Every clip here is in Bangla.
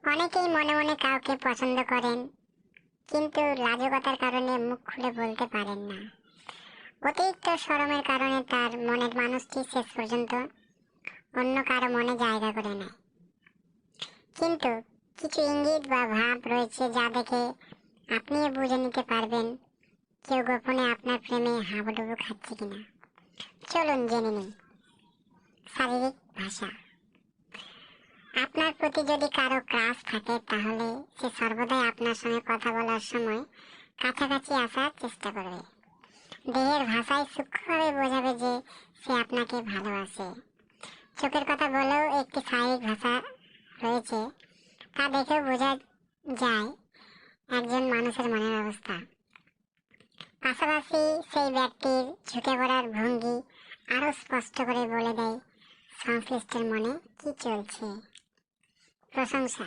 অনেকেই মনে মনে কাউকে পছন্দ করেন, কিন্তু লাজুকতার কারণে মুখ খুলে বলতে পারেন না। অতিরিক্ত শরমের কারণে তার মনের মানুষটি শেষ পর্যন্ত অন্য কারো মনে জায়গা করে নেয়। কিন্তু কিছু ইঙ্গিত বা ভাব রয়েছে যা দেখে আপনিও বুঝে নিতে পারবেন কেউ গোপনে আপনার প্রেমে হাবুডুবু খাচ্ছে কিনা। চলুন জেনে নিই। শারীরিক ভাষা। আপনার প্রতি যদি কারো ক্রাশ থাকে তাহলে সে সর্বদাই আপনার সঙ্গে কথা বলার সময় কাছাকাছি আসার চেষ্টা করবে। দেহের ভাষায় সূক্ষ্মভাবে বোঝাবে যে সে আপনাকে ভালোবাসে। চোখের কথা বলেও একটি শারীরিক ভাষা রয়েছে, তা দেখেও বোঝা যায় একজন মানুষের মনের অবস্থা। পাশাপাশি সেই ব্যক্তির ঝুঁকে পড়ার ভঙ্গি আরও স্পষ্ট করে বলে দেয় সংশ্লিষ্টের মনে কি চলছে। প্রশংসা।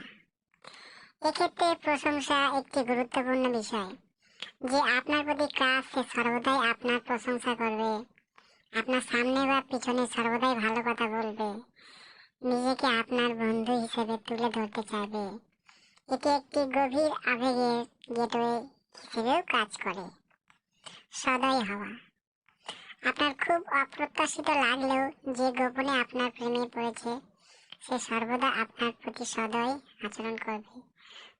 এক্ষেত্রে প্রশংসা একটি গুরুত্বপূর্ণ বিষয়। যে আপনার প্রতি ক্রাশ সে সর্বদাই আপনার প্রশংসা করবে, আপনার সামনে বা পিছনে সর্বদাই ভালো কথা বলবে, নিজেকে আপনার বন্ধু হিসেবে তুলে ধরতে চাইবে। এটি একটি গভীর আবেগের গেটওয়ে হিসেবেও কাজ করে। সদয় হওয়া। আপনার খুব অপ্রত্যাশিত লাগলেও যে গোপনে আপনার প্রেমে পড়েছে সে সর্বদা আপনার প্রতি সদয় আচরণ করবে,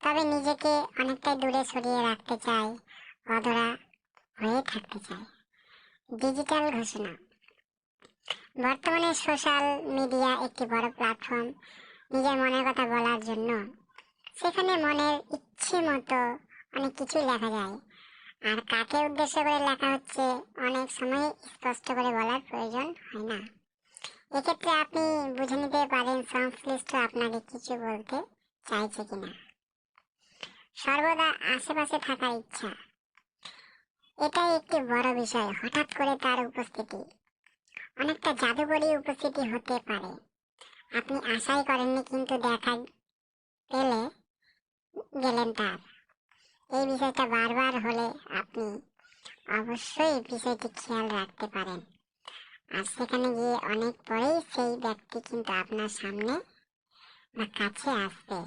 তবে নিজেকে অনেকটাই দূরে সরিয়ে রাখতে চায়, অধরা হয়ে থাকতে চায়। ডিজিটাল ঘোষণা। বর্তমানে সোশ্যাল মিডিয়া একটি বড় প্ল্যাটফর্ম নিজের মনের কথা বলার জন্য। সেখানে মনের ইচ্ছে মতো অনেক কিছুই লেখা যায়, আর কাকে উদ্দেশ্য করে লেখা হচ্ছে অনেক সময় স্পষ্ট করে বলার প্রয়োজন হয় না। এক্ষেত্রে আপনি বুঝে নিতে পারেন সংশ্লিষ্ট আপনাকে কিছু বলতে চাইছে কিনা। সর্বদা আশেপাশে থাকার ইচ্ছা। এটাই একটি বড় বিষয়। হঠাৎ করে তার উপস্থিতি, অনেকটা জাদুকরী উপস্থিতি হতে পারে। আপনি আশাই করেননি, কিন্তু দেখা পেলে গেলেন তার। এই বিষয়টা বারবার হলে আপনি অবশ্যই বিষয়টি খেয়াল রাখতে পারেন, আর সেখানে গিয়ে অনেক পরেই সেই ব্যক্তি কিন্তু আপনার সামনে বা কাছে আসবে।